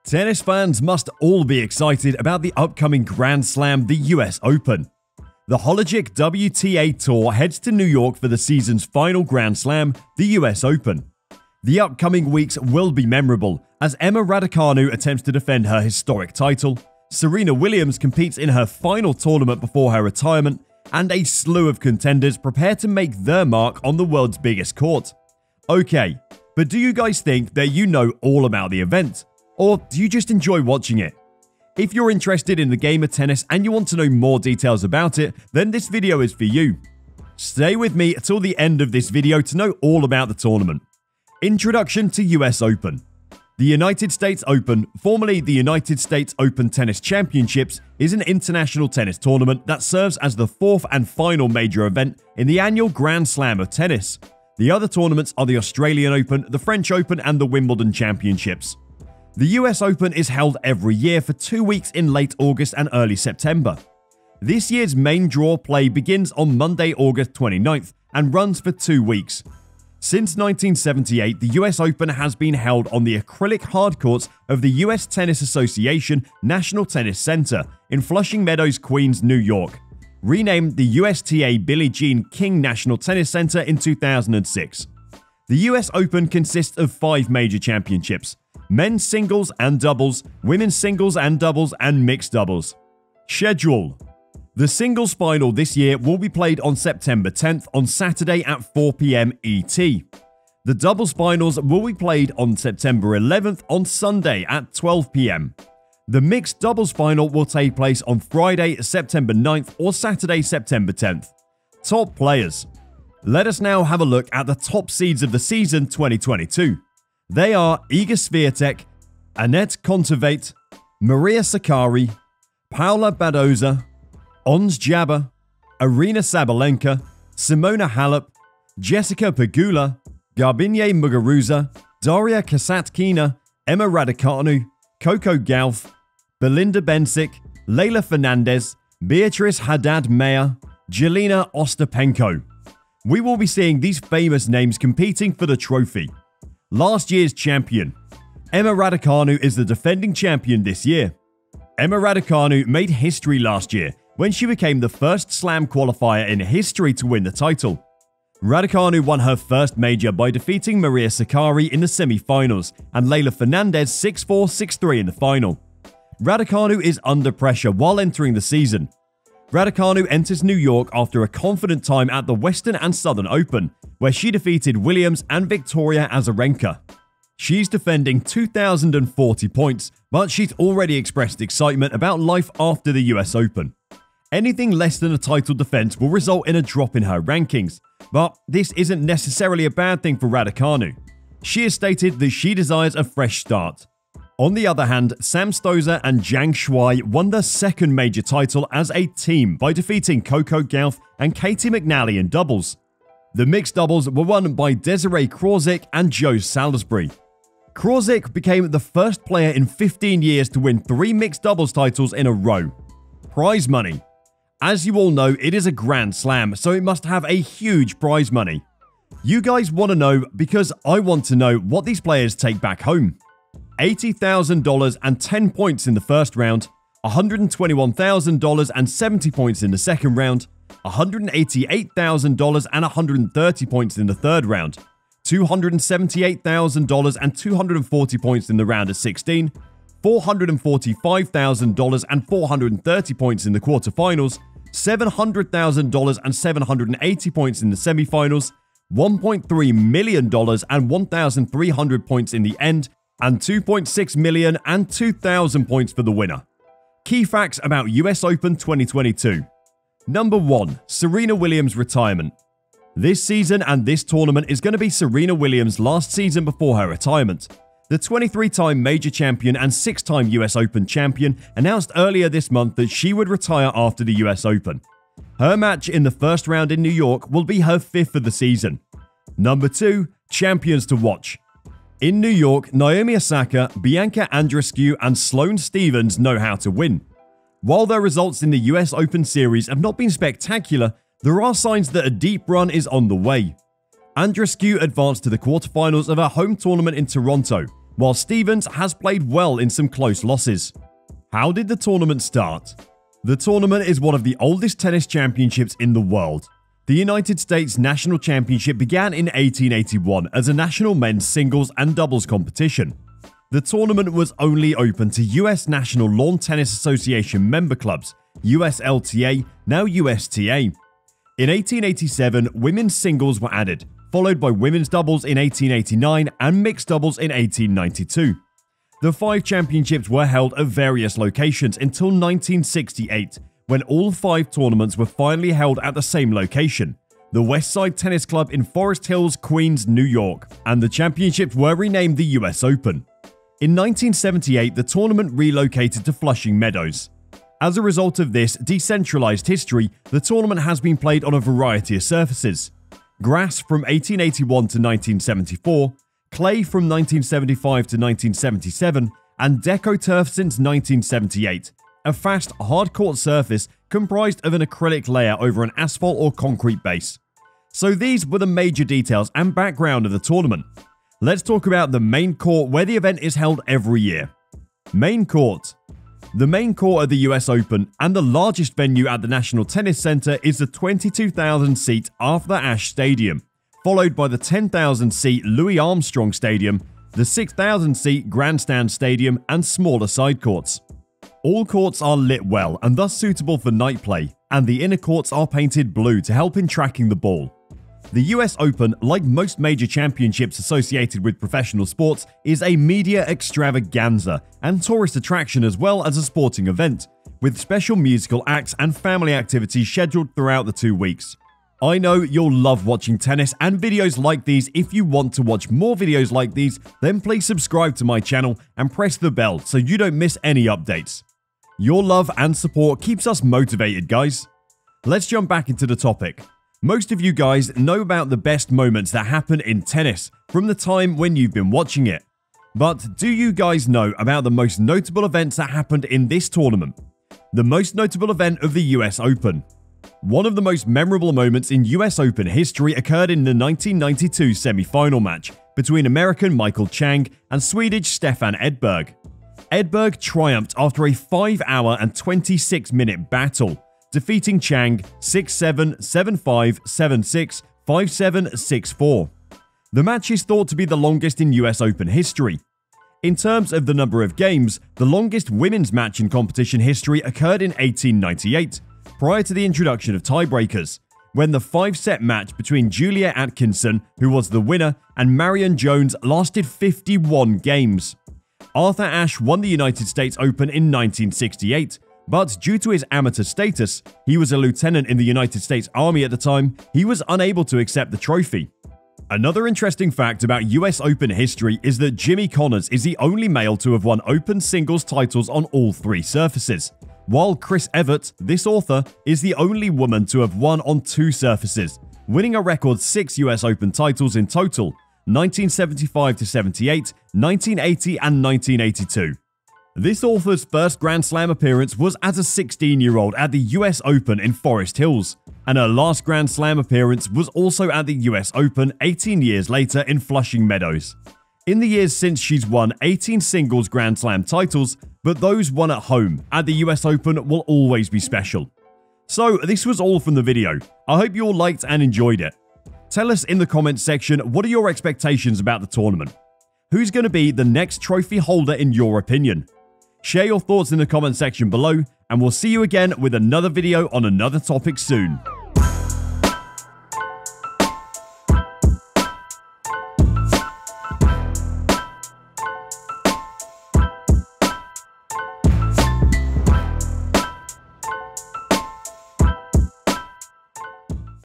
Tennis fans must all be excited about the upcoming Grand Slam, the US Open. The Hologic WTA Tour heads to New York for the season's final Grand Slam, the US Open. The upcoming weeks will be memorable as Emma Raducanu attempts to defend her historic title, Serena Williams competes in her final tournament before her retirement, and a slew of contenders prepare to make their mark on the world's biggest court. Okay, but do you guys think that you know all about the event? Or do you just enjoy watching it? If you're interested in the game of tennis and you want to know more details about it, then this video is for you. Stay with me till the end of this video to know all about the tournament. Introduction to US Open. The United States Open, formerly the United States Open Tennis Championships, is an international tennis tournament that serves as the fourth and final major event in the annual Grand Slam of tennis. The other tournaments are the Australian Open, the French Open, and the Wimbledon Championships. The US Open is held every year for 2 weeks in late August and early September. This year's main draw play begins on Monday, August 29th and runs for 2 weeks. Since 1978, the US Open has been held on the acrylic hardcourts of the US Tennis Association National Tennis Center in Flushing Meadows, Queens, New York, renamed the USTA Billie Jean King National Tennis Center in 2006. The US Open consists of 5 major championships: men's singles and doubles, women's singles and doubles, and mixed doubles. Schedule. The singles final this year will be played on September 10th on Saturday at 4 p.m. ET. The doubles finals will be played on September 11th on Sunday at 12 p.m. The mixed doubles final will take place on Friday, September 9th or Saturday, September 10th. Top players. Let us now have a look at the top seeds of the season 2022. They are Iga Swiatek, Anett Kontaveit, Maria Sakkari, Paula Badoza, Ons Jabeur, Aryna Sabalenka, Simona Halep, Jessica Pegula, Garbiñe Muguruza, Daria Kasatkina, Emma Raducanu, Coco Gauff, Belinda Bencic, Leylah Fernandez, Beatrice Haddad-Mayer, Jelena Ostapenko. We will be seeing these famous names competing for the trophy. Last year's champion. Emma Raducanu is the defending champion this year. Emma Raducanu made history last year when she became the first Slam qualifier in history to win the title. Raducanu won her first major by defeating Maria Sakkari in the semi-finals and Leylah Fernandez 6-4, 6-3 in the final. Raducanu is under pressure while entering the season. Raducanu enters New York after a confident time at the Western and Southern Open, where she defeated Williams and Victoria Azarenka. She's defending 2,040 points, but she's already expressed excitement about life after the US Open. Anything less than a title defense will result in a drop in her rankings, but this isn't necessarily a bad thing for Raducanu. She has stated that she desires a fresh start. On the other hand, Sam Stosur and Zhang Shuai won their second major title as a team by defeating Coco Gauff and Katie McNally in doubles. The mixed doubles were won by Desiree Krawczyk and Joe Salisbury. Krawczyk became the first player in 15 years to win 3 mixed doubles titles in a row. Prize money. As you all know, it is a Grand Slam, so it must have a huge prize money. You guys want to know because I want to know what these players take back home. $80,000 and 10 points in the first round, $121,000 and 70 points in the second round, $188,000 and 130 points in the third round, $278,000 and 240 points in the round of 16, $445,000 and 430 points in the quarterfinals, $700,000 and 780 points in the semifinals, $1.3 million and 1,300 points in the end, and $2.6 million and 2,000 points for the winner. Key facts about US Open 2022. Number 1. Serena Williams' retirement. This season and this tournament is going to be Serena Williams' last season before her retirement. The 23-time major champion and 6-time US Open champion announced earlier this month that she would retire after the US Open. Her match in the first round in New York will be her 5th of the season. Number 2. Champions to watch. In New York, Naomi Osaka, Bianca Andreescu, and Sloane Stephens know how to win. While their results in the US Open Series have not been spectacular, there are signs that a deep run is on the way. Andreescu advanced to the quarterfinals of her home tournament in Toronto, while Stevens has played well in some close losses. How did the tournament start? The tournament is one of the oldest tennis championships in the world. The United States National Championship began in 1881 as a national men's singles and doubles competition. The tournament was only open to US National Lawn Tennis Association member clubs, USLTA, now USTA. In 1887, women's singles were added, followed by women's doubles in 1889 and mixed doubles in 1892. The 5 championships were held at various locations until 1968, when all 5 tournaments were finally held at the same location, the Westside Tennis Club in Forest Hills, Queens, New York, and the championships were renamed the US Open. In 1978, the tournament relocated to Flushing Meadows. As a result of this decentralized history, the tournament has been played on a variety of surfaces. Grass from 1881 to 1974, clay from 1975 to 1977, and Deco turf since 1978, a fast, hard-court surface comprised of an acrylic layer over an asphalt or concrete base. So these were the major details and background of the tournament. Let's talk about the main court where the event is held every year. Main court. The main court of the US Open and the largest venue at the National Tennis Center is the 22,000-seat Arthur Ashe Stadium, followed by the 10,000-seat Louis Armstrong Stadium, the 6,000-seat Grandstand Stadium, and smaller side courts. All courts are lit well and thus suitable for night play, and the inner courts are painted blue to help in tracking the ball. The US Open, like most major championships associated with professional sports, is a media extravaganza and tourist attraction as well as a sporting event, with special musical acts and family activities scheduled throughout the 2 weeks. I know you'll love watching tennis and videos like these. If you want to watch more videos like these, then please subscribe to my channel and press the bell so you don't miss any updates. Your love and support keeps us motivated, guys. Let's jump back into the topic. Most of you guys know about the best moments that happen in tennis from the time when you've been watching it. But do you guys know about the most notable events that happened in this tournament? The most notable event of the US Open. One of the most memorable moments in US Open history occurred in the 1992 semi-final match between American Michael Chang and Swedish Stefan Edberg. Edberg triumphed after a 5-hour and 26-minute battle, defeating Chang 6-7, 7-5, 7-6, 5-7, 6-4. The match is thought to be the longest in US Open history. In terms of the number of games, the longest women's match in competition history occurred in 1898, prior to the introduction of tiebreakers, when the 5-set match between Julia Atkinson, who was the winner, and Marion Jones lasted 51 games. Arthur Ashe won the United States Open in 1968, but due to his amateur status, he was a lieutenant in the United States Army at the time, he was unable to accept the trophy. Another interesting fact about US Open history is that Jimmy Connors is the only male to have won Open singles titles on all 3 surfaces, while Chris Evert, this author, is the only woman to have won on 2 surfaces, winning a record 6 US Open titles in total, 1975-78, 1980 and 1982. This author's first Grand Slam appearance was as a 16-year-old at the US Open in Forest Hills, and her last Grand Slam appearance was also at the US Open 18 years later in Flushing Meadows. In the years since, she's won 18 singles Grand Slam titles, but those won at home at the US Open will always be special. So this was all from the video. I hope you all liked and enjoyed it. Tell us in the comments section, what are your expectations about the tournament? Who's going to be the next trophy holder in your opinion? Share your thoughts in the comment section below, and we'll see you again with another video on another topic soon.